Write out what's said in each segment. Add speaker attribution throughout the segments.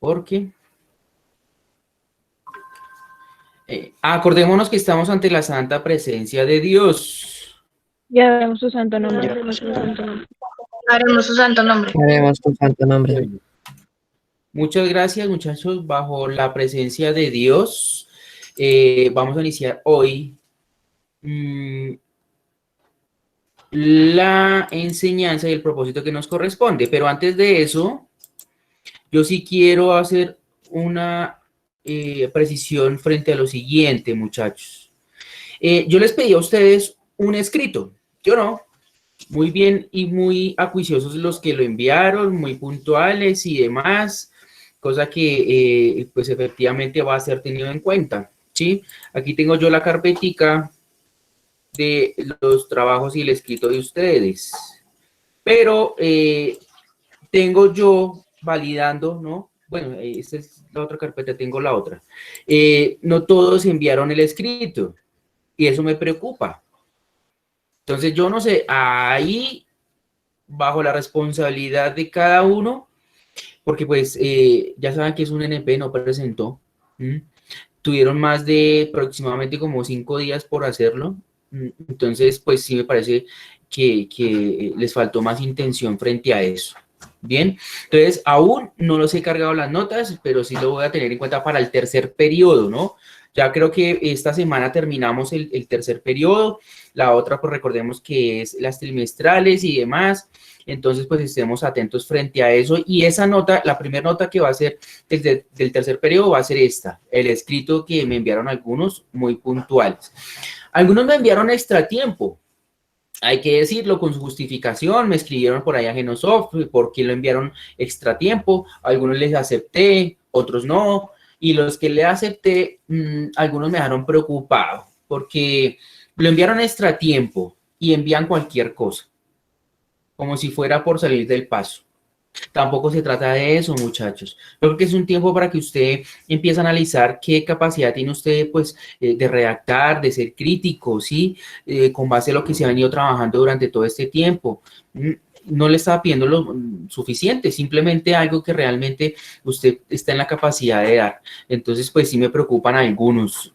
Speaker 1: porque acordémonos que estamos ante la santa presencia de Dios.
Speaker 2: Ya vemos su santo nombre.
Speaker 3: Haremos su santo nombre.
Speaker 4: Haremos tu santo nombre.
Speaker 1: Bueno, muchas gracias, muchachos. Bajo la presencia de Dios, vamos a iniciar hoy la enseñanza y el propósito que nos corresponde. Pero antes de eso, yo sí quiero hacer una precisión frente a lo siguiente, muchachos. Yo les pedí a ustedes un escrito, yo no. Muy bien y muy acuiciosos los que lo enviaron, muy puntuales y demás, cosa que pues efectivamente va a ser tenido en cuenta, ¿sí? Aquí tengo yo la carpetica de los trabajos y el escrito de ustedes, pero tengo yo validando, ¿no? Bueno, esta es la otra carpeta, tengo la otra. No todos enviaron el escrito y eso me preocupa. Entonces yo no sé, ahí bajo la responsabilidad de cada uno, porque pues ya saben que es un NP, no presentó. Tuvieron más de aproximadamente como 5 días por hacerlo. Entonces, pues sí me parece que les faltó más intención frente a eso. Bien, entonces aún no los he cargado las notas, pero sí lo voy a tener en cuenta para el tercer periodo, ¿no? Ya creo que esta semana terminamos el tercer periodo, la otra pues recordemos que es las trimestrales y demás, entonces pues estemos atentos frente a eso y esa nota, la primera nota que va a ser del tercer periodo va a ser esta, el escrito que me enviaron algunos muy puntuales. Algunos me enviaron extra tiempo, hay que decirlo con su justificación, me escribieron por ahí a Genosoft, por qué lo enviaron extra tiempo, algunos les acepté, otros no, y los que le acepté, algunos me dejaron preocupado, porque lo enviaron extra tiempo y envían cualquier cosa, como si fuera por salir del paso. Tampoco se trata de eso, muchachos. Yo creo que es un tiempo para que usted empiece a analizar qué capacidad tiene usted, pues, de redactar, de ser crítico, ¿sí? Con base a lo que se ha venido trabajando durante todo este tiempo. No le estaba pidiendo lo suficiente, simplemente algo que realmente usted está en la capacidad de dar. Entonces, pues sí me preocupan algunos,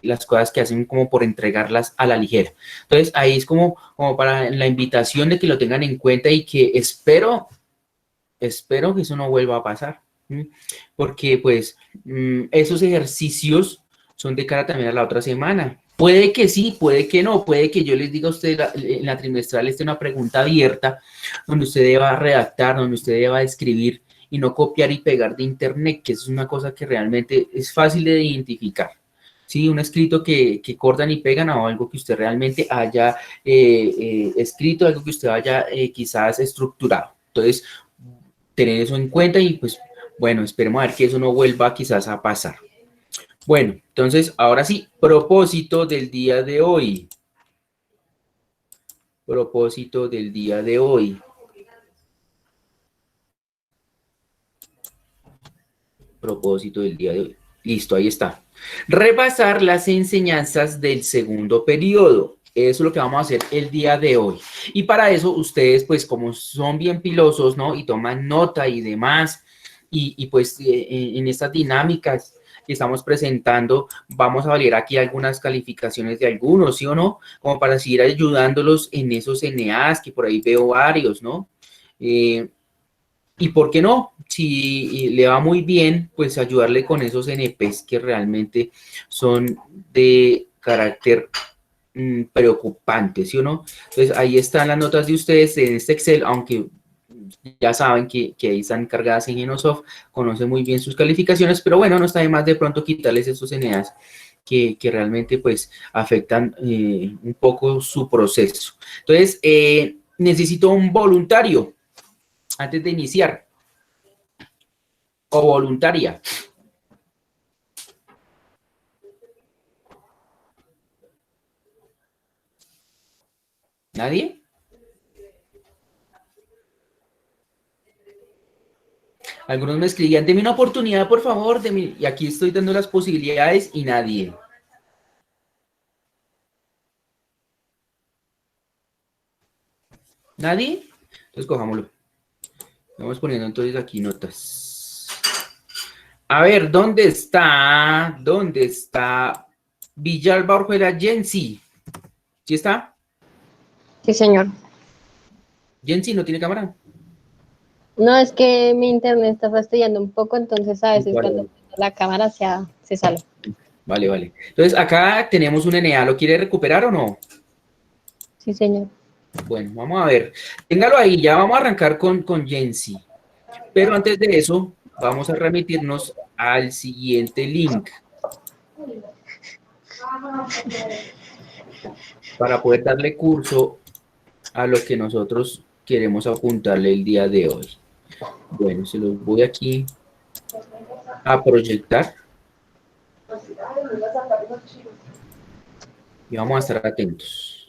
Speaker 1: las cosas que hacen como por entregarlas a la ligera. Entonces, ahí es como para la invitación de que lo tengan en cuenta y que espero que eso no vuelva a pasar, porque pues esos ejercicios son de cara también a la otra semana. Puede que sí, puede que no, puede que yo les diga a usted en la trimestral esté una pregunta abierta donde usted deba redactar, donde usted deba escribir y no copiar y pegar de internet, que es una cosa que realmente es fácil de identificar. Sí, un escrito que cortan y pegan o algo que usted realmente haya escrito, algo que usted haya quizás estructurado. Entonces, tener eso en cuenta y pues bueno, esperemos a ver que eso no vuelva quizás a pasar. Bueno, entonces ahora sí, propósito del día de hoy. Propósito del día de hoy. Propósito del día de hoy. Listo, ahí está. Repasar las enseñanzas del segundo periodo. Eso es lo que vamos a hacer el día de hoy. Y para eso ustedes, pues como son bien pilosos, ¿no? Y toman nota y demás, y pues en estas dinámicas que estamos presentando, vamos a valer aquí algunas calificaciones de algunos, ¿sí o no? Como para seguir ayudándolos en esos NAs, que por ahí veo varios, ¿no? Y por qué no, si le va muy bien, pues ayudarle con esos NPs que realmente son de carácter preocupante, ¿sí o no? Entonces ahí están las notas de ustedes en este Excel, aunque ya saben que ahí están cargadas en Genosoft, conoce muy bien sus calificaciones, pero bueno, no está de más de pronto quitarles esos NAs que realmente pues afectan un poco su proceso. Entonces, necesito un voluntario antes de iniciar, o voluntaria. ¿Nadie? Algunos me escribían, deme una oportunidad, por favor, y aquí estoy dando las posibilidades y nadie. ¿Nadie? Entonces cojámoslo. Vamos poniendo entonces aquí notas. A ver, ¿dónde está? ¿Dónde está Villalba Orjuela Jensi? ¿Sí está?
Speaker 4: Sí, señor.
Speaker 1: Jensi no tiene cámara.
Speaker 4: No, es que mi internet está fastidiando un poco, entonces a veces
Speaker 1: Vale,
Speaker 4: cuando
Speaker 1: vale.
Speaker 4: prendo la cámara se sale.
Speaker 1: Vale, vale. Entonces, acá tenemos un NA. ¿Lo quiere recuperar o no?
Speaker 4: Sí, señor.
Speaker 1: Bueno, vamos a ver. Téngalo ahí. Ya vamos a arrancar con Jensi. Pero antes de eso, vamos a remitirnos al siguiente link para poder darle curso a lo que nosotros queremos apuntarle el día de hoy. Bueno, se los voy aquí a proyectar y vamos a estar atentos.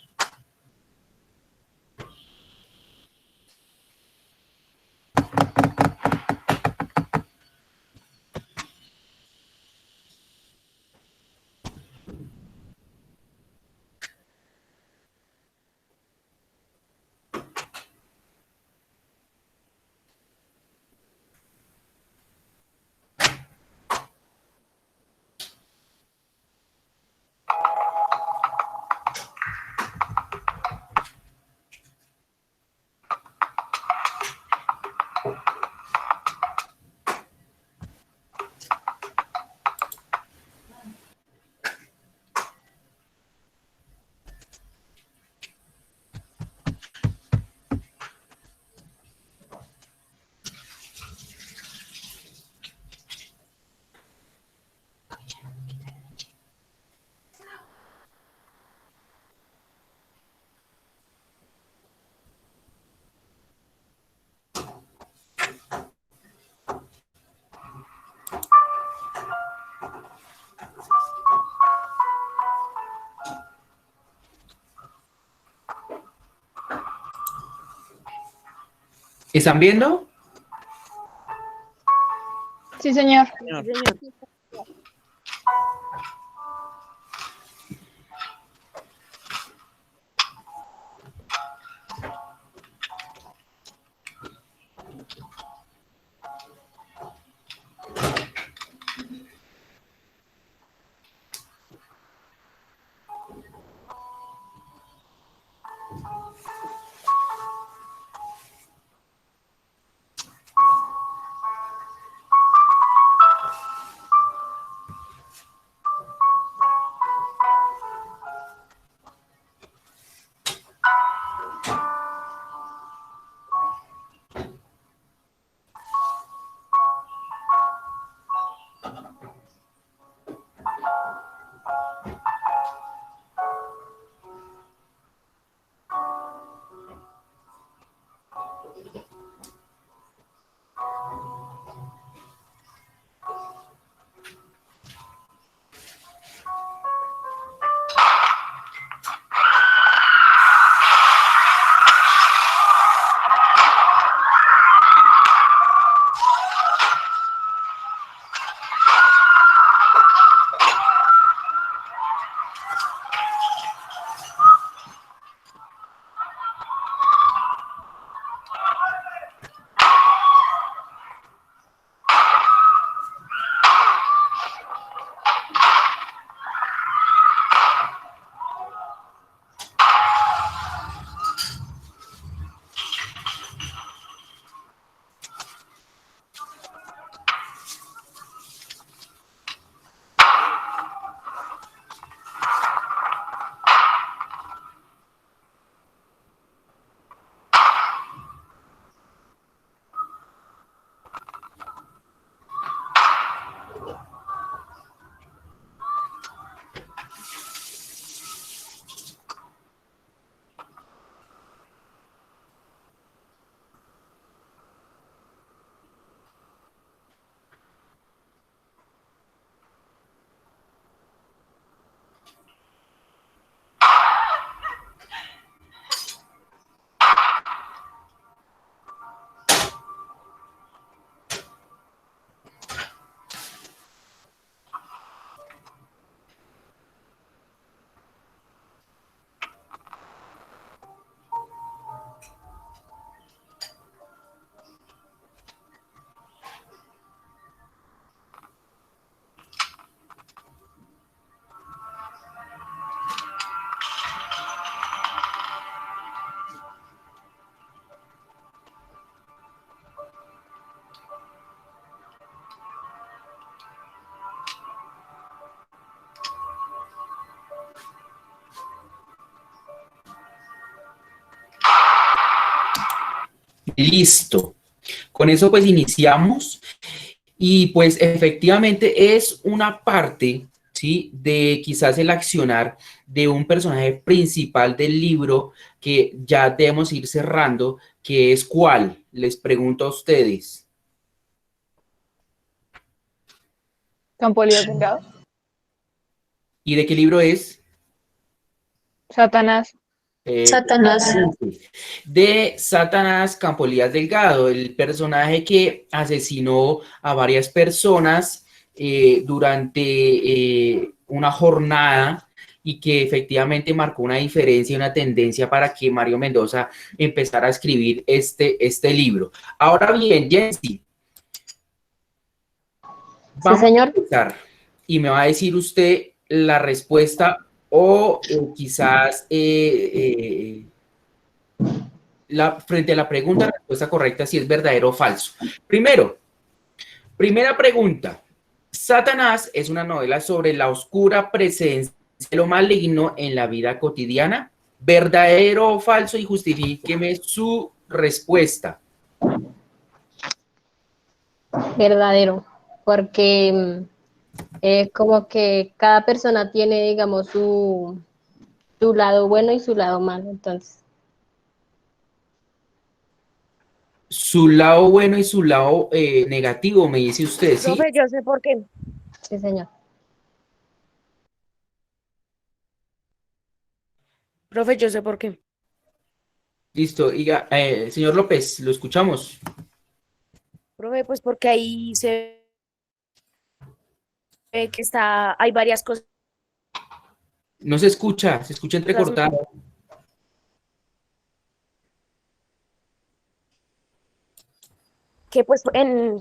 Speaker 1: ¿Están viendo?
Speaker 2: Sí, señor.
Speaker 1: Listo. Con eso pues iniciamos y pues efectivamente es una parte, ¿sí? De quizás el accionar de un personaje principal del libro que ya debemos ir cerrando, que es ¿cuál? Les pregunto a ustedes.
Speaker 2: Campo Elías Delgado.
Speaker 1: ¿Y de qué libro es?
Speaker 2: Satanás.
Speaker 3: Satanás.
Speaker 1: De Satanás Campolías Delgado, el personaje que asesinó a varias personas durante una jornada y que efectivamente marcó una diferencia y una tendencia para que Mario Mendoza empezara a escribir este libro. Ahora bien, Jensi,
Speaker 4: Sí,
Speaker 1: vamos a
Speaker 4: señor.
Speaker 1: empezar y me va a decir usted la respuesta o quizás frente a la pregunta, la respuesta correcta si es verdadero o falso. Primera pregunta. Satanás es una novela sobre la oscura presencia de lo maligno en la vida cotidiana. ¿Verdadero o falso? Y justifíqueme su respuesta.
Speaker 4: Verdadero, porque como que cada persona tiene, digamos, su lado bueno y su lado malo, entonces,
Speaker 1: Su lado bueno y su lado negativo, me dice usted, ¿sí?
Speaker 5: Profe, yo sé por qué.
Speaker 4: sí, señor.
Speaker 5: Profe, yo sé por qué.
Speaker 1: Listo. Diga, señor López, lo escuchamos.
Speaker 5: Profe, pues porque ahí se ve que hay varias cosas
Speaker 1: No se escucha entrecortado.
Speaker 5: que pues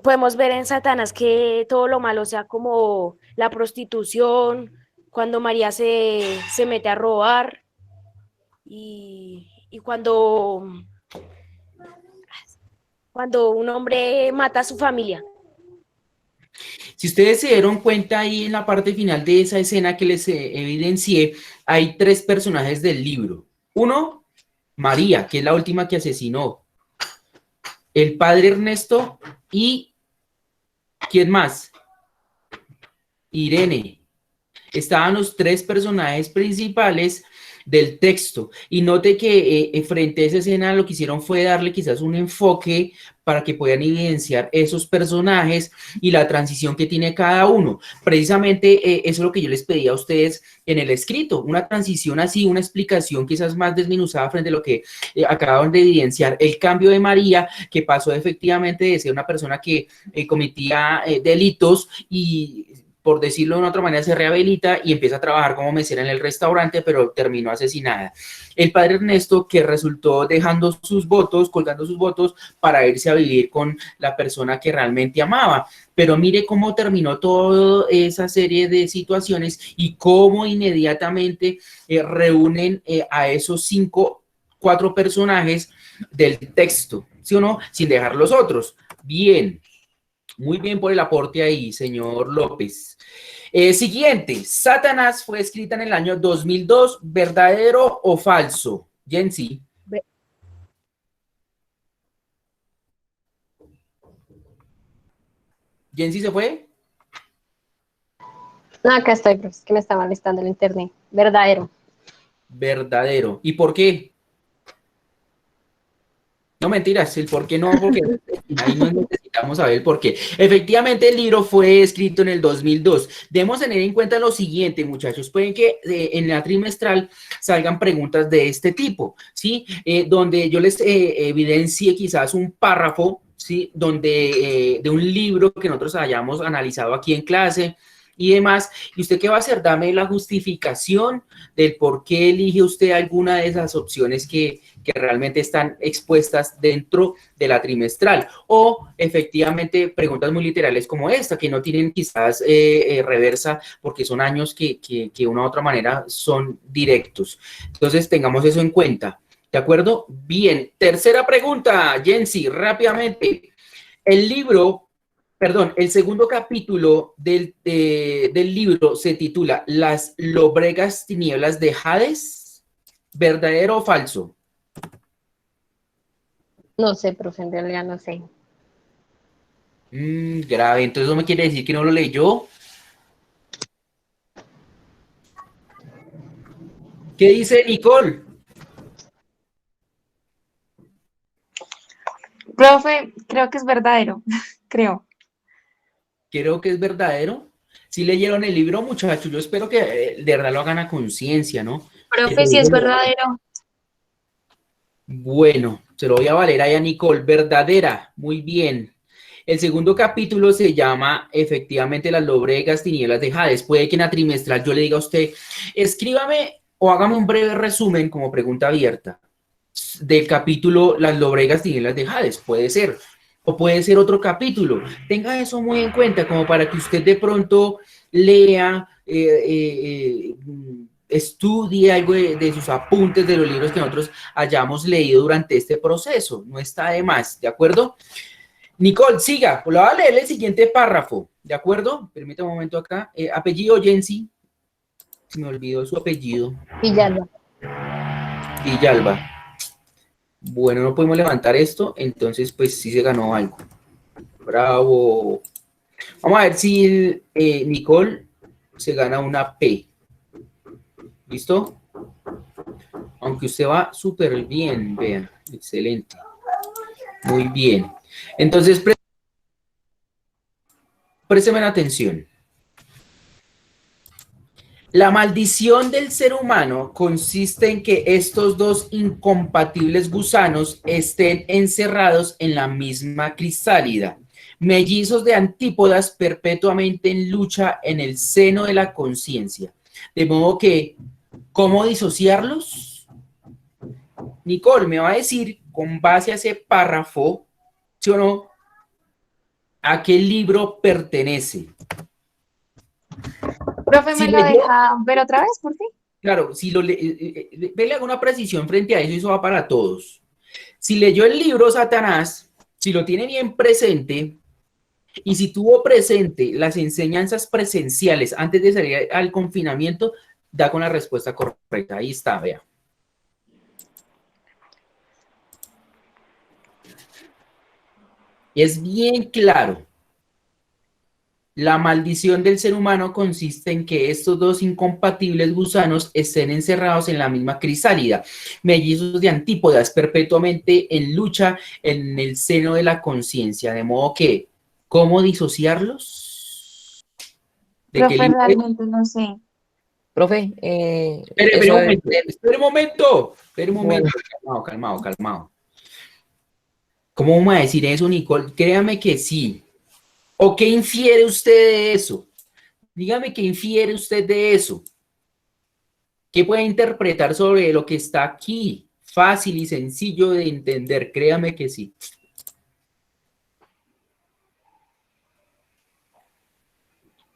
Speaker 5: podemos ver en Satanás que todo lo malo, o sea, como la prostitución, cuando María se mete a robar y cuando un hombre mata a su familia.
Speaker 1: Si ustedes se dieron cuenta ahí en la parte final de esa escena que les evidencié, hay tres personajes del libro. Uno, María, que es la última que asesinó. El padre Ernesto y ¿quién más? Irene. Estaban los tres personajes principales del texto y note que frente a esa escena lo que hicieron fue darle quizás un enfoque para que puedan evidenciar esos personajes y la transición que tiene cada uno. Precisamente eso es lo que yo les pedí a ustedes en el escrito, una transición así, una explicación quizás más desmenuzada frente a lo que acababan de evidenciar, el cambio de María, que pasó efectivamente de ser una persona que cometía delitos y por decirlo de una otra manera, se rehabilita y empieza a trabajar como mesera en el restaurante, pero terminó asesinada. El padre Ernesto, que resultó dejando sus votos, colgando sus votos para irse a vivir con la persona que realmente amaba. Pero mire cómo terminó toda esa serie de situaciones y cómo inmediatamente reúnen a esos cuatro personajes del texto, ¿sí o no? Sin dejar los otros. Bien. Muy bien por el aporte ahí, señor López. Siguiente, Satanás fue escrita en el año 2002, ¿verdadero o falso? Jensi. ¿Jensi se fue?
Speaker 4: No, acá estoy, pero es que me estaba listando el internet. Verdadero.
Speaker 1: Verdadero. ¿Y por qué? No, mentiras, el por qué no, porque ahí no necesitamos saber el por qué. Efectivamente, el libro fue escrito en el 2002. Debemos tener en cuenta lo siguiente, muchachos. Pueden que en la trimestral salgan preguntas de este tipo, ¿sí? Donde yo les evidencie quizás un párrafo, ¿sí? Donde de un libro que nosotros hayamos analizado aquí en clase y demás. ¿Y usted qué va a hacer? Dame la justificación del por qué elige usted alguna de esas opciones que realmente están expuestas dentro de la trimestral. O efectivamente preguntas muy literales como esta, que no tienen quizás reversa porque son años que de una u otra manera son directos. Entonces tengamos eso en cuenta. ¿De acuerdo? Bien. Tercera pregunta, Jensi, rápidamente. El libro, perdón, el segundo capítulo del libro se titula Las lóbregas tinieblas de Hades. ¿Verdadero o falso?
Speaker 4: No sé, profe, en realidad no sé.
Speaker 1: Grave, entonces eso me quiere decir que no lo leyó. ¿Qué dice Nicole?
Speaker 3: Profe, creo que es verdadero, creo.
Speaker 1: Creo que es verdadero. Si leyeron el libro, muchachos, yo espero que de verdad lo hagan a conciencia, ¿no?
Speaker 3: Profe, si es verdadero.
Speaker 1: Bueno, se lo voy a valer ahí a Nicole. Verdadera, muy bien. El segundo capítulo se llama efectivamente Las lóbregas tinieblas de Hades. Puede que en la trimestral yo le diga a usted, escríbame o hágame un breve resumen como pregunta abierta del capítulo Las lóbregas tinieblas de Hades. Puede ser. O puede ser otro capítulo. Tenga eso muy en cuenta como para que usted de pronto lea, estudie algo de sus apuntes de los libros que nosotros hayamos leído durante este proceso. No está de más, ¿de acuerdo? Nicole, siga. Pues le voy a leer el siguiente párrafo, ¿de acuerdo? Permítame un momento acá. Apellido Jensi. Se me olvidó su apellido.
Speaker 4: Villalba.
Speaker 1: Villalba. Bueno, no podemos levantar esto, entonces pues sí se ganó algo. Bravo. Vamos a ver si Nicole se gana una P. ¿Listo? Aunque usted va súper bien, vean. Excelente. Muy bien. Entonces, présteme atención. La maldición del ser humano consiste en que estos dos incompatibles gusanos estén encerrados en la misma crisálida, mellizos de antípodas perpetuamente en lucha en el seno de la conciencia. De modo que, ¿cómo disociarlos? Nicole me va a decir, con base a ese párrafo, ¿sí o no?, a qué libro pertenece.
Speaker 3: Profe,
Speaker 1: Si
Speaker 3: ¿me lo
Speaker 1: leyó,
Speaker 3: deja ver otra vez, por fin?
Speaker 1: claro, si le hago una precisión frente a eso, eso va para todos. Si leyó el libro Satanás, si lo tiene bien presente, y si tuvo presente las enseñanzas presenciales antes de salir al confinamiento, da con la respuesta correcta. Ahí está, vea. Es bien claro. La maldición del ser humano consiste en que estos dos incompatibles gusanos estén encerrados en la misma crisálida, mellizos de antípodas, perpetuamente en lucha en el seno de la conciencia. De modo que, ¿cómo disociarlos? ¿De qué
Speaker 3: Profe,
Speaker 1: libro?
Speaker 3: realmente no sé.
Speaker 6: Profe,
Speaker 1: Espere
Speaker 6: eso
Speaker 1: un
Speaker 6: es
Speaker 1: momento, espere un momento,
Speaker 6: bueno,
Speaker 1: calmado. ¿Cómo vamos a decir eso, Nicole? Créame que sí. ¿O qué infiere usted de eso? Dígame qué infiere usted de eso. ¿Qué puede interpretar sobre lo que está aquí? Fácil y sencillo de entender, créame que sí.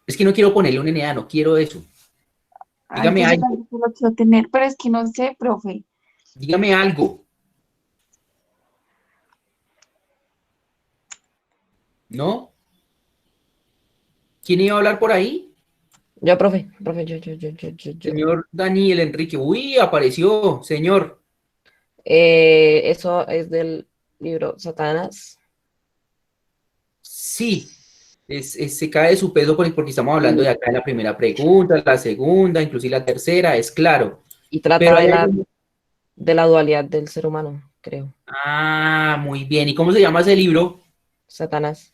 Speaker 1: Es que no quiero ponerle un NA, no quiero eso. Dígame
Speaker 3: Antes yo
Speaker 1: algo,
Speaker 3: tampoco lo quiero tener, pero es que no sé, profe.
Speaker 1: dígame algo. ¿No? ¿Quién iba a hablar por ahí?
Speaker 6: yo, profe, yo.
Speaker 1: Señor Daniel Enrique. Uy, apareció, señor.
Speaker 6: Eso es del libro Satanás.
Speaker 1: Sí, se cae de su peso porque estamos hablando de acá de la primera pregunta, la segunda, inclusive la tercera, es claro.
Speaker 6: Y trata
Speaker 1: Pero hay algo...
Speaker 6: de la dualidad del ser humano, creo.
Speaker 1: Ah, muy bien. ¿Y cómo se llama ese libro?
Speaker 6: Satanás.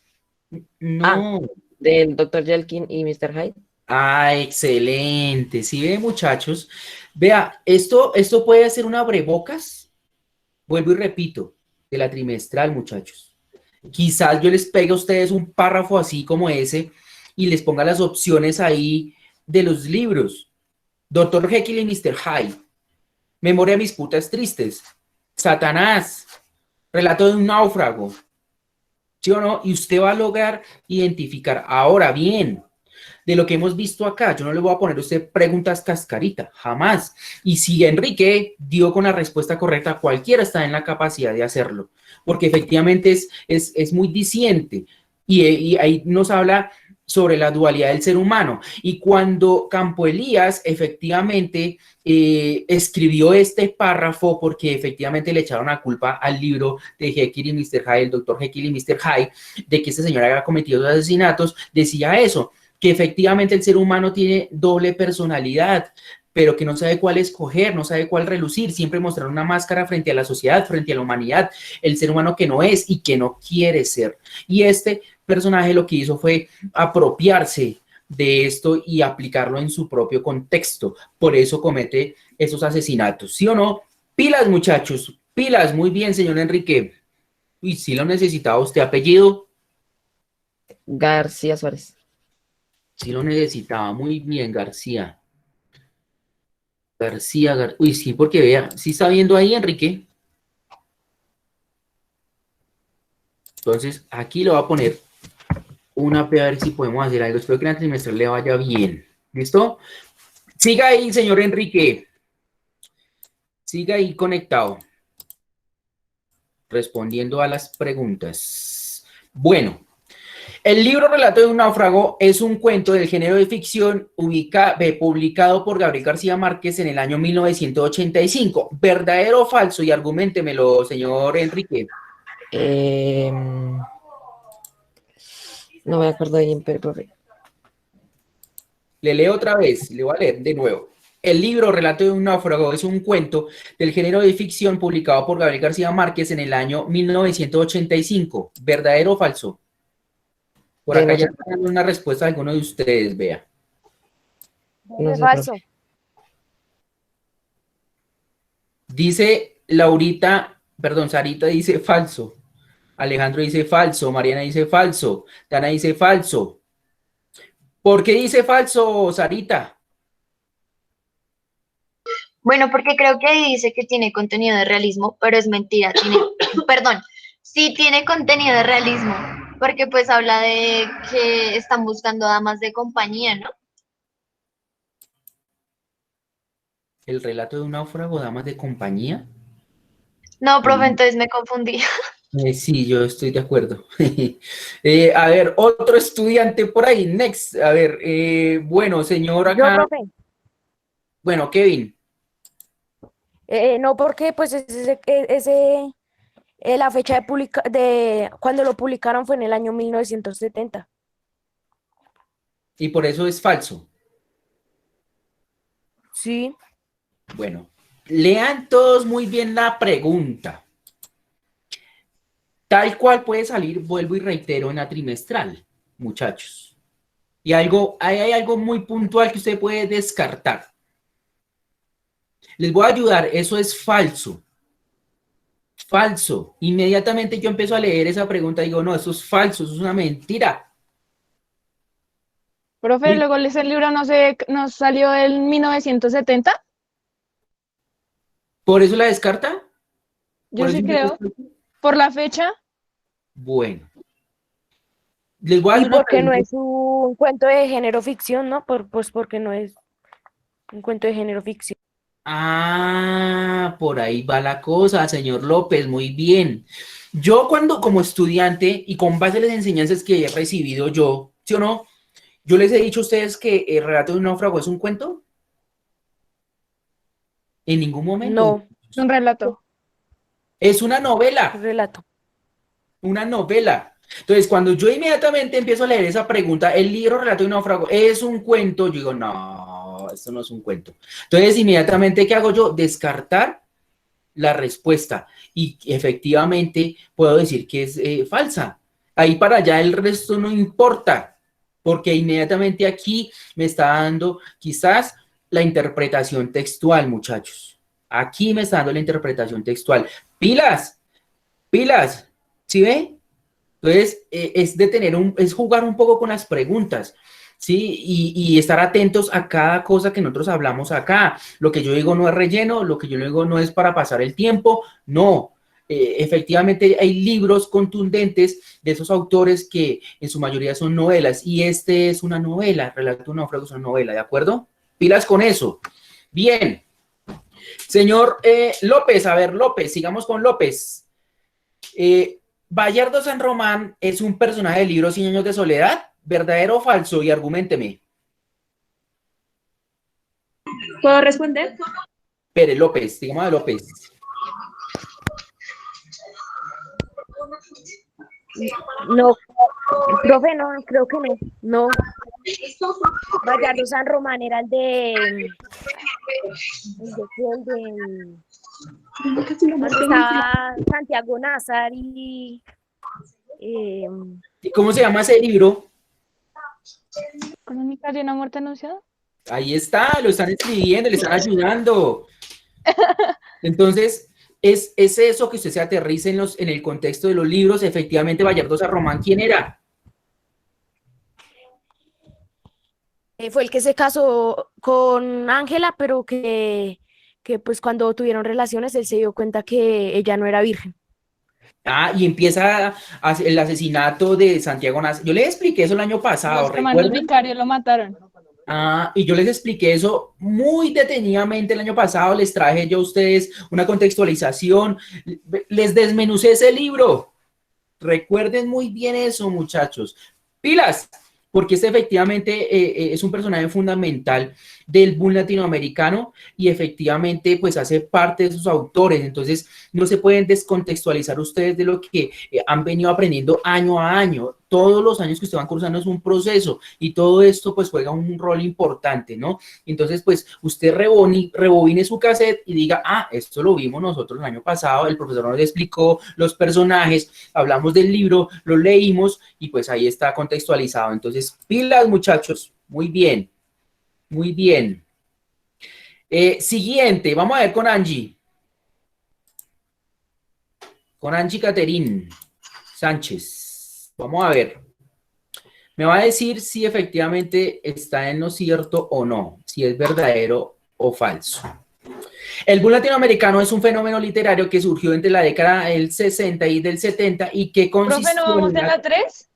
Speaker 1: No.
Speaker 6: Del Dr. Jekyll y Mr. Hyde.
Speaker 1: Ah, excelente. ¿Sí ve, muchachos? Vea, esto puede ser un abrebocas. Vuelvo y repito, de la trimestral, muchachos. Quizás yo les pegue a ustedes un párrafo así como ese y les ponga las opciones ahí de los libros. Dr. Jekyll y Mr. Hyde. Memoria de mis putas tristes. Satanás. Relato de un náufrago. ¿Sí o no? Y usted va a lograr identificar. Ahora bien, de lo que hemos visto acá, yo no le voy a poner a usted preguntas cascarita, jamás. Y si Enrique dio con la respuesta correcta, cualquiera está en la capacidad de hacerlo, porque efectivamente es muy diciente. Y ahí nos habla sobre la dualidad del ser humano. Y cuando Campo Elías efectivamente escribió este párrafo, porque efectivamente le echaron la culpa al libro de Jekyll y Mr. Hyde, el doctor Jekyll y Mr. Hyde, de que este señor había cometido los asesinatos, decía eso, que efectivamente el ser humano tiene doble personalidad, pero que no sabe cuál escoger, no sabe cuál relucir, siempre mostrar una máscara frente a la sociedad, frente a la humanidad, el ser humano que no es y que no quiere ser. Y este personaje lo que hizo fue apropiarse de esto y aplicarlo en su propio contexto. Por eso comete esos asesinatos. ¿Sí o no? Pilas, muchachos. Pilas. Muy bien, señor Enrique. Uy, sí lo necesitaba usted. ¿Apellido?
Speaker 6: García Suárez.
Speaker 1: Sí lo necesitaba. Muy bien, García. Uy, sí, porque vea. ¿Sí está viendo ahí, Enrique? Entonces, aquí lo voy a poner una P a ver si podemos hacer algo. Espero que en la trimestral le vaya bien. ¿Listo? Siga ahí, señor Enrique. Siga ahí conectado. Respondiendo a las preguntas. Bueno, el libro Relato de un náufrago es un cuento del género de ficción publicado por Gabriel García Márquez en el año 1985. ¿Verdadero o falso? Y argumentemelo, señor Enrique.
Speaker 6: No me acuerdo bien, pero profe.
Speaker 1: Le leo otra vez, le voy a leer de nuevo. El libro Relato de un náufrago es un cuento del género de ficción publicado por Gabriel García Márquez en el año 1985. ¿Verdadero o falso? Por acá ya están dando una respuesta a alguno de ustedes, vea.
Speaker 6: No
Speaker 5: Es
Speaker 6: sé,
Speaker 5: falso.
Speaker 6: profe.
Speaker 1: Dice Laurita, perdón, Sarita dice falso. Alejandro dice falso. Mariana dice falso. Dana dice falso. ¿Por qué dice falso, Sarita?
Speaker 3: Bueno, porque creo que ahí dice que tiene contenido de realismo, pero es mentira. Tiene, perdón, sí tiene contenido de realismo, porque pues habla de que están buscando damas de compañía, ¿no?
Speaker 1: El relato de un náufrago, damas de compañía.
Speaker 3: No, profe, entonces me confundí.
Speaker 1: Sí, yo estoy de acuerdo. A ver, otro estudiante por ahí, next. A ver, bueno, señor
Speaker 5: Yo,
Speaker 1: acá.
Speaker 5: profe.
Speaker 1: Bueno, Kevin.
Speaker 5: No, porque pues la fecha de cuando lo publicaron fue en el año 1970.
Speaker 1: Y por eso es falso.
Speaker 5: Sí.
Speaker 1: Bueno, lean todos muy bien la pregunta. Tal cual puede salir, vuelvo y reitero, en la trimestral, muchachos. Y hay algo muy puntual que usted puede descartar. Les voy a ayudar, eso es falso. Falso. Inmediatamente yo empiezo a leer esa pregunta y digo, no, eso es falso, eso es una mentira.
Speaker 2: Profe,
Speaker 1: Sí.
Speaker 2: luego ese libro no salió en 1970.
Speaker 1: ¿Por eso la descarta?
Speaker 2: Yo
Speaker 1: ¿Por
Speaker 2: sí
Speaker 1: eso
Speaker 2: creo. Por la fecha.
Speaker 1: Bueno. Les voy a
Speaker 5: Y
Speaker 1: hacer una
Speaker 5: porque no
Speaker 1: pregunta.
Speaker 5: es un cuento de género ficción, ¿no? Pues porque no es un cuento de género ficción.
Speaker 1: Ah, por ahí va la cosa, señor López, muy bien. Yo como estudiante y con base en las enseñanzas que he recibido yo, ¿sí o no? Yo les he dicho a ustedes que el relato de un náufrago es un cuento. En ningún momento.
Speaker 5: No,
Speaker 2: Es un relato.
Speaker 1: Es una novela.
Speaker 5: relato.
Speaker 1: Una novela. Entonces, cuando yo inmediatamente empiezo a leer esa pregunta, el libro Relato de un náufrago es un cuento, yo digo, no, esto no es un cuento. Entonces, inmediatamente, ¿qué hago yo? Descartar la respuesta. Y efectivamente puedo decir que es falsa. Ahí para allá el resto no importa, porque inmediatamente aquí me está dando quizás la interpretación textual, muchachos. Aquí me está dando la interpretación textual. Pilas, pilas. ¿Sí ve? Entonces, es jugar un poco con las preguntas, ¿sí? Y estar atentos a cada cosa que nosotros hablamos acá. Lo que yo digo no es relleno, lo que yo digo no es para pasar el tiempo, no. Efectivamente, hay libros contundentes de esos autores que en su mayoría son novelas, y este es una novela, Relato de un náufrago es una novela, ¿de acuerdo? Pilas con eso. Bien. Señor López, a ver, López, sigamos con López. Bayardo San Román es un personaje del libro Cien años de soledad. ¿verdadero o falso? Y argumenteme.
Speaker 7: ¿Puedo responder?
Speaker 1: Pérez López, digamos de López.
Speaker 5: No, profe, no, creo que no. No. Gallardo San Román era el de donde estaba Santiago Nazar y
Speaker 1: ¿Y cómo se llama ese libro?
Speaker 2: ¿Crónica de una muerte anunciada?
Speaker 1: Ahí está, lo están escribiendo, le están ayudando. Entonces, es eso que usted se aterrice en el contexto de los libros. Efectivamente, Gallardo San Román, ¿quién era?
Speaker 5: fue el que se casó con Ángela, pero que pues cuando tuvieron relaciones él se dio cuenta que ella no era virgen.
Speaker 1: Ah, y empieza el asesinato de Santiago Nazar. Yo les expliqué eso el año pasado,
Speaker 2: Los quemando el
Speaker 1: ¿recuerdan?
Speaker 2: vicario lo mataron.
Speaker 1: Ah, y yo les expliqué eso muy detenidamente el año pasado, les traje yo a ustedes una contextualización, les desmenucé ese libro. Recuerden muy bien eso, muchachos. Pilas, porque este efectivamente es un personaje fundamental del boom latinoamericano y efectivamente pues hace parte de sus autores. Entonces no se pueden descontextualizar ustedes de lo que han venido aprendiendo año a año. Todos los años que ustedes van cursando es un proceso y todo esto pues juega un rol importante, ¿no? Entonces pues usted rebobine su cassette y diga, ah, esto lo vimos nosotros el año pasado, el profesor nos explicó los personajes, hablamos del libro, lo leímos y pues ahí está contextualizado. Entonces, pilas, muchachos, muy bien, muy bien. Siguiente, vamos a ver con Angie. Con Angie Caterín Sánchez. Vamos a ver. Me va a decir si efectivamente está en lo cierto o no, si es verdadero o falso. El boom latinoamericano es un fenómeno literario que surgió entre la década del 60 y del 70 y que
Speaker 2: Profe,
Speaker 1: consistió
Speaker 2: ¿no vamos en la 3?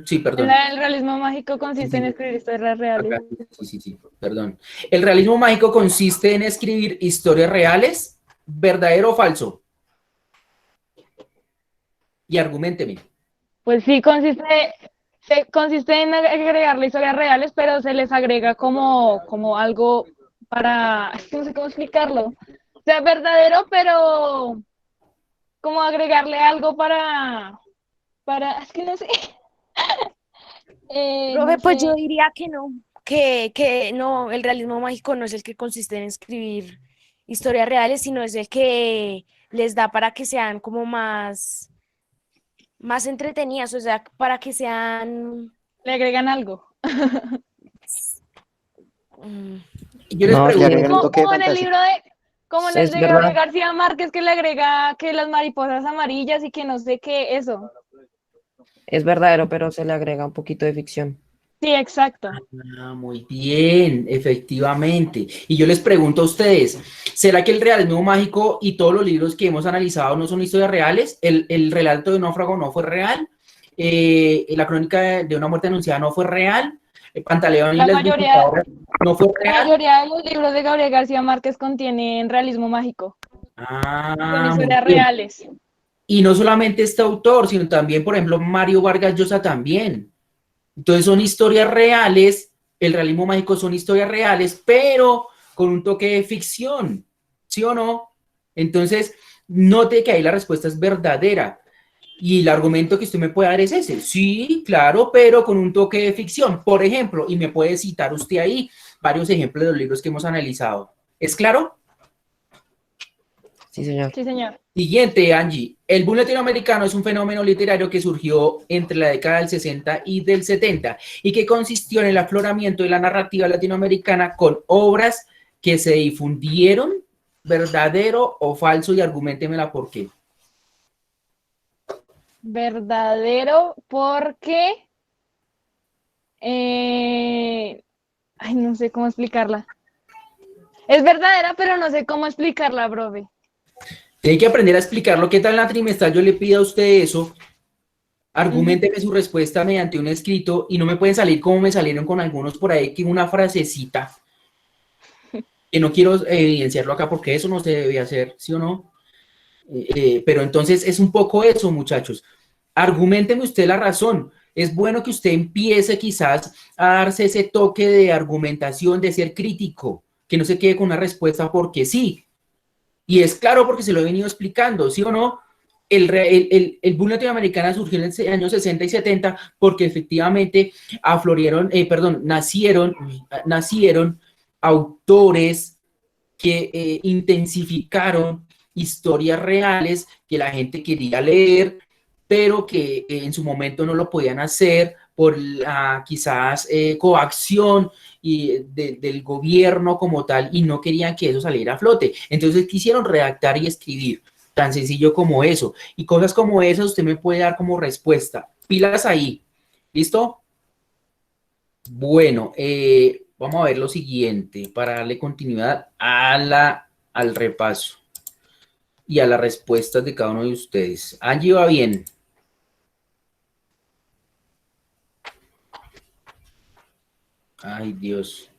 Speaker 1: sí, perdón.
Speaker 2: El realismo mágico consiste en escribir historias reales.
Speaker 1: Acá, sí, perdón. El realismo mágico consiste en escribir historias reales, ¿verdadero o falso? Y argumenteme.
Speaker 2: Pues sí, consiste en agregarle historias reales, pero se les agrega como algo para, es que no sé cómo explicarlo. O sea, verdadero, pero como agregarle algo para, es que no sé.
Speaker 5: Profe,
Speaker 2: No
Speaker 5: pues
Speaker 2: sé.
Speaker 5: yo diría que no, que no, el realismo mágico no es el que consiste en escribir historias reales, sino es el que les da para que sean como más entretenidas, o sea, para que sean...
Speaker 2: Le agregan algo.
Speaker 1: Y yo les
Speaker 6: No, le
Speaker 1: pregunto,
Speaker 6: agregan un toque de
Speaker 2: Como en el
Speaker 6: fantasía.
Speaker 2: libro como en el
Speaker 6: Es
Speaker 2: de
Speaker 6: verdad.
Speaker 2: Gabriel García Márquez, que le agrega que las mariposas amarillas y que no sé qué, eso.
Speaker 6: Es verdadero, pero se le agrega un poquito de ficción.
Speaker 2: Sí, exacto.
Speaker 1: muy bien, efectivamente. Y yo les pregunto a ustedes, ¿será que el realismo mágico y todos los libros que hemos analizado no son historias reales? ¿El relato de un náufrago no fue real? ¿La crónica de una muerte anunciada no fue real? ¿Pantaleón y
Speaker 2: La
Speaker 1: las
Speaker 2: mayoría,
Speaker 1: Visitadoras no fue
Speaker 2: la
Speaker 1: real?
Speaker 2: mayoría de los libros de Gabriel García Márquez contienen realismo mágico, son
Speaker 1: Ah, muy
Speaker 2: historias
Speaker 1: bien.
Speaker 2: reales.
Speaker 1: Y no solamente este autor, sino también, por ejemplo, Mario Vargas Llosa también. Entonces son historias reales, el realismo mágico son historias reales, pero con un toque de ficción, ¿sí o no? Entonces, note que ahí la respuesta es verdadera. Y el argumento que usted me puede dar es ese. Sí, claro, pero con un toque de ficción. Por ejemplo, y me puede citar usted ahí varios ejemplos de los libros que hemos analizado. ¿Es claro?
Speaker 6: Sí, señor.
Speaker 2: Sí, señor.
Speaker 1: Siguiente, Angie. El boom latinoamericano es un fenómeno literario que surgió entre la década del 60 y del 70 y que consistió en el afloramiento de la narrativa latinoamericana con obras que se difundieron, verdadero o falso, y argumentémela por qué.
Speaker 2: Verdadero porque... ay, no sé cómo explicarla. Es verdadera, pero no sé cómo explicarla, profe.
Speaker 1: Tiene que aprender a explicarlo. ¿Qué tal en la trimestral? Yo le pido a usted eso. Arguménteme su respuesta mediante un escrito y no me pueden salir como me salieron con algunos por ahí, que una frasecita. Que no quiero evidenciarlo acá porque eso no se debe hacer, ¿sí o no? Pero entonces es un poco eso, muchachos. argumenteme usted la razón. Es bueno que usted empiece quizás a darse ese toque de argumentación, de ser crítico, que no se quede con una respuesta porque sí. Y es claro porque se lo he venido explicando, ¿sí o no? El boom latinoamericano surgió en los años 60 y 70 porque efectivamente nacieron autores que intensificaron historias reales que la gente quería leer, pero que en su momento no lo podían hacer por la quizás coacción del gobierno como tal, y no querían que eso saliera a flote. Entonces quisieron redactar y escribir, tan sencillo como eso. Y cosas como esas usted me puede dar como respuesta. Pilas ahí. ¿Listo? Bueno, vamos a ver lo siguiente para darle continuidad al repaso y a las respuestas de cada uno de ustedes. Angie va bien. Ay, Dios.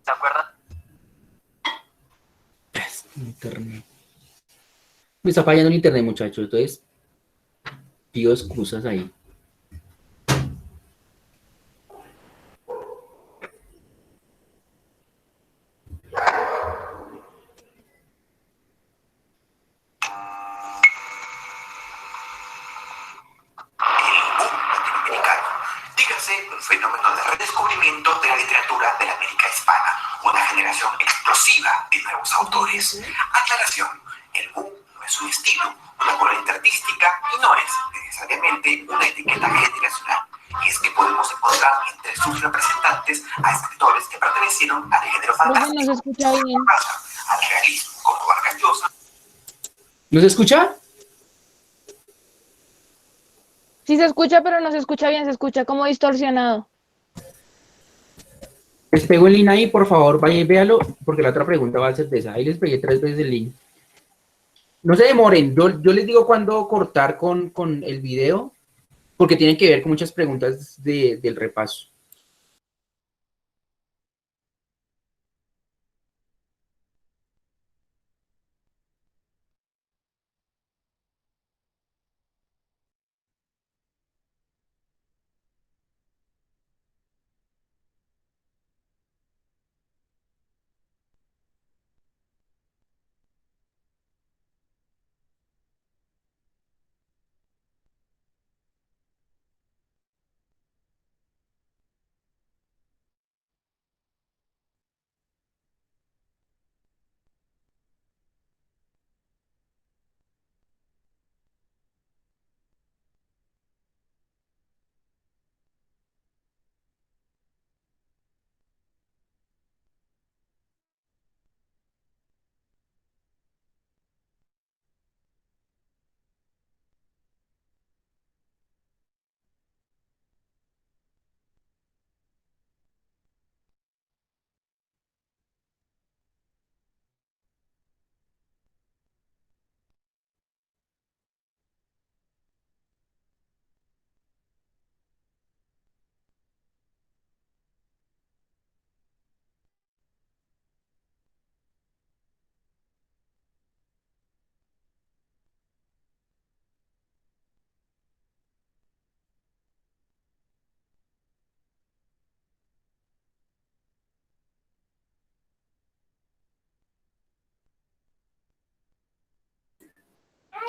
Speaker 8: ¿Se acuerdan?
Speaker 1: Internet. Me está fallando el internet, muchachos. Entonces, pido excusas ahí.
Speaker 8: Un fenómeno de redescubrimiento de la literatura de la América hispana, una generación explosiva de nuevos autores. Aclaración, el boom no es un estilo, una corriente artística y no es necesariamente una etiqueta generacional. Y es que podemos encontrar entre sus representantes a escritores que pertenecieron al género fantástico,
Speaker 2: No se escucha bien.
Speaker 8: al realismo como Vargas Llosa.
Speaker 1: ¿No se escucha?
Speaker 2: Sí se escucha, pero no se escucha bien, se escucha como distorsionado.
Speaker 1: Les pego el link ahí, por favor, vaya y véalo, porque la otra pregunta va a ser de esa. Ahí les pegué 3 veces el link. No se demoren, yo les digo cuándo cortar con el video, porque tienen que ver con muchas preguntas del repaso.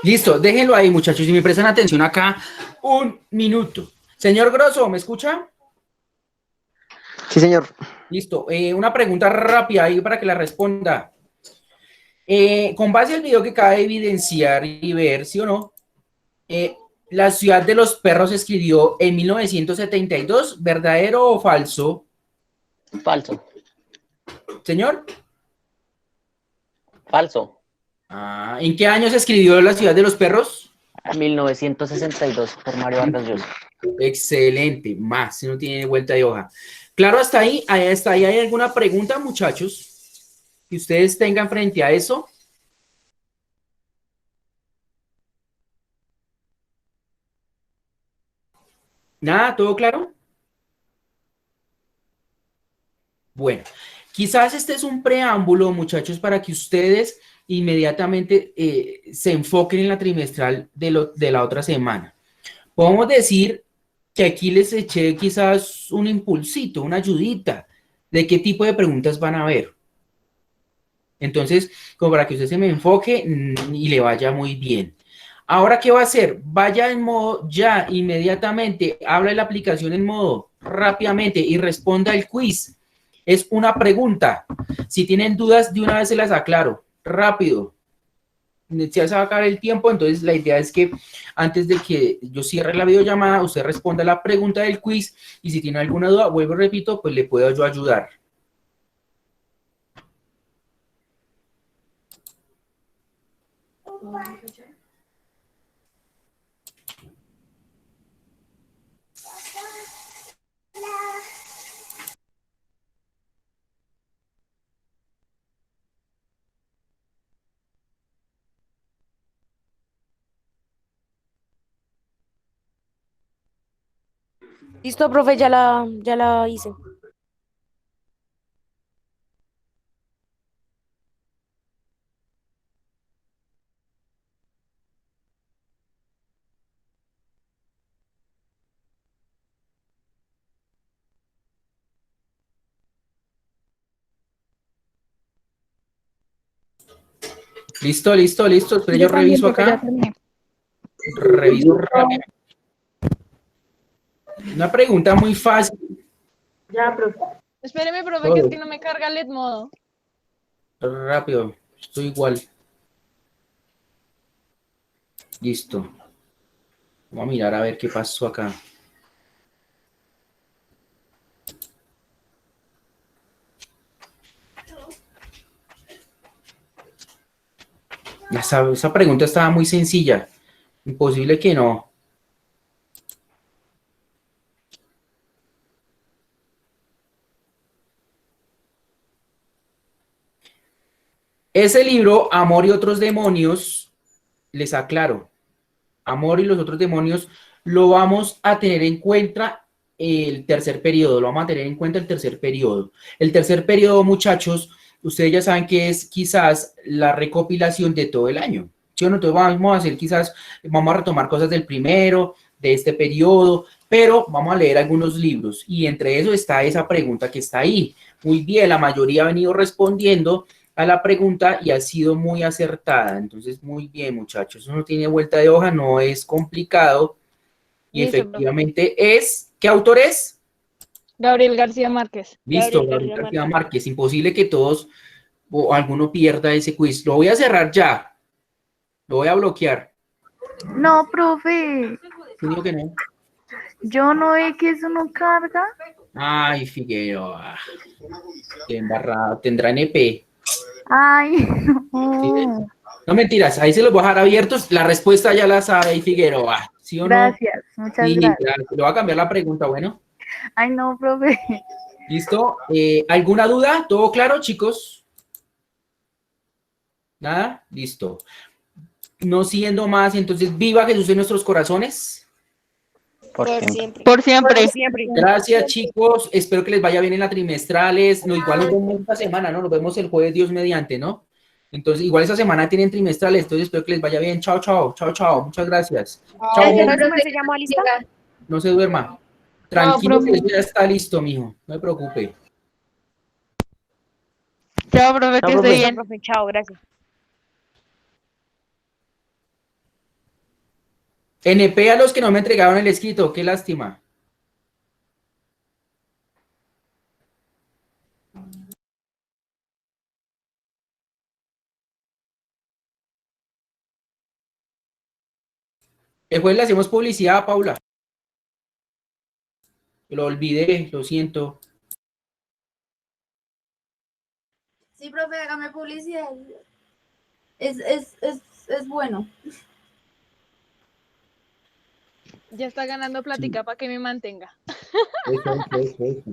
Speaker 1: Listo, déjenlo ahí, muchachos, y me prestan atención acá un minuto. Señor Grosso, ¿me escucha?
Speaker 9: Sí, señor.
Speaker 1: Listo, una pregunta rápida ahí para que la responda. Con base al video que acaba de evidenciar y ver, ¿sí o no? La ciudad de los perros se escribió en 1972, ¿verdadero o falso?
Speaker 9: Falso.
Speaker 1: Señor.
Speaker 9: Falso.
Speaker 1: ¿En qué año se escribió la ciudad de los perros?
Speaker 9: 1962 por Mario Vargas Llosa.
Speaker 1: Excelente, más, si no tiene vuelta de hoja. Claro, hasta ahí, ¿hay alguna pregunta, muchachos, que ustedes tengan frente a eso? ¿Nada? ¿Todo claro? Bueno, quizás este es un preámbulo, muchachos, para que ustedes inmediatamente se enfoquen en la trimestral de la otra semana. Podemos decir que aquí les eché quizás un impulsito, una ayudita de qué tipo de preguntas van a ver. Entonces, como para que usted se me enfoque y le vaya muy bien. Ahora, ¿qué va a hacer? Vaya en modo ya inmediatamente, abra la aplicación en modo rápidamente y responda el quiz. Es una pregunta. Si tienen dudas, de una vez se las aclaro. Rápido. Ya se va a acabar el tiempo, entonces la idea es que antes de que yo cierre la videollamada, usted responda la pregunta del quiz y si tiene alguna duda, vuelvo y repito, pues le puedo yo ayudar.
Speaker 5: Listo, profe, ya la hice.
Speaker 1: Listo, listo, listo. Espera, yo
Speaker 2: también,
Speaker 1: reviso
Speaker 2: profe, ya
Speaker 1: acá.
Speaker 2: terminé.
Speaker 1: Reviso rápido. Una pregunta muy fácil.
Speaker 7: Ya, profe.
Speaker 2: Espéreme, profe, que es que no me carga el Edmodo.
Speaker 1: Rápido. Estoy igual. Listo. Vamos a mirar a ver qué pasó acá. Esa pregunta estaba muy sencilla. Imposible que no. Ese libro, Amor y otros demonios, les aclaro, Amor y los otros demonios, lo vamos a tener en cuenta el tercer periodo, lo vamos a tener en cuenta el tercer periodo. El tercer periodo, muchachos, ustedes ya saben que es quizás la recopilación de todo el año. ¿Sí o no? Entonces vamos a hacer quizás, vamos a retomar cosas del primero, de este periodo, pero vamos a leer algunos libros y entre eso está esa pregunta que está ahí. Muy bien, la mayoría ha venido respondiendo a la pregunta y ha sido muy acertada. Entonces, muy bien, muchachos. Eso no tiene vuelta de hoja, no es complicado. Y
Speaker 5: Listo,
Speaker 1: efectivamente es, ¿qué autor es?
Speaker 2: Gabriel García Márquez.
Speaker 1: Listo,
Speaker 5: Gabriel
Speaker 1: Gabriel
Speaker 5: García
Speaker 1: García
Speaker 5: Márquez.
Speaker 1: Márquez. Imposible que todos o alguno pierda ese quiz. Lo voy a cerrar ya. Lo voy a bloquear.
Speaker 10: No, profe,
Speaker 1: ¿Te digo que no?
Speaker 10: yo no ve que eso no carga.
Speaker 1: Ay, Figueroa. Qué embarrado. Tendrá NP.
Speaker 10: Ay,
Speaker 1: ¿Sí?
Speaker 10: no.
Speaker 1: No mentiras, ahí se los voy a dejar abiertos. La respuesta ya la sabe Figueroa. ¿Sí o no?
Speaker 10: Gracias, muchas
Speaker 1: Sí,
Speaker 10: gracias.
Speaker 1: claro. Le voy a cambiar la pregunta, bueno.
Speaker 10: Ay, no, profe.
Speaker 1: ¿Listo? ¿Alguna duda? ¿Todo claro, chicos? ¿Nada? Listo. No siendo más, entonces, viva Jesús en nuestros corazones.
Speaker 9: Por
Speaker 5: Por
Speaker 9: siempre.
Speaker 5: siempre.
Speaker 10: Por siempre.
Speaker 5: Por siempre.
Speaker 1: Gracias, chicos. Espero que les vaya bien en las trimestrales. No, igual nos vemos esta semana, ¿no? Nos vemos el jueves, Dios mediante, ¿no? Entonces, igual esta semana tienen trimestrales, entonces espero que les vaya bien. Chao, chao, chao, chao. Muchas gracias. Chao,
Speaker 5: Ay,
Speaker 1: Moni.
Speaker 5: profe, ¿se llamó lista?
Speaker 1: No se duerma.
Speaker 2: Chao,
Speaker 1: Tranquilo que
Speaker 2: profe.
Speaker 1: eso ya está listo, mijo. No me preocupe.
Speaker 10: Chao, profe,
Speaker 9: Chao,
Speaker 10: que esté
Speaker 9: profe.
Speaker 10: bien.
Speaker 5: Profe, chao, gracias.
Speaker 1: NP a los que no me entregaron el escrito, qué lástima. El jueves le hacemos publicidad a Paula. Lo olvidé, lo siento.
Speaker 10: Sí, profe, hágame publicidad. Es bueno.
Speaker 2: Ya está ganando plática para que me mantenga.
Speaker 1: Eso.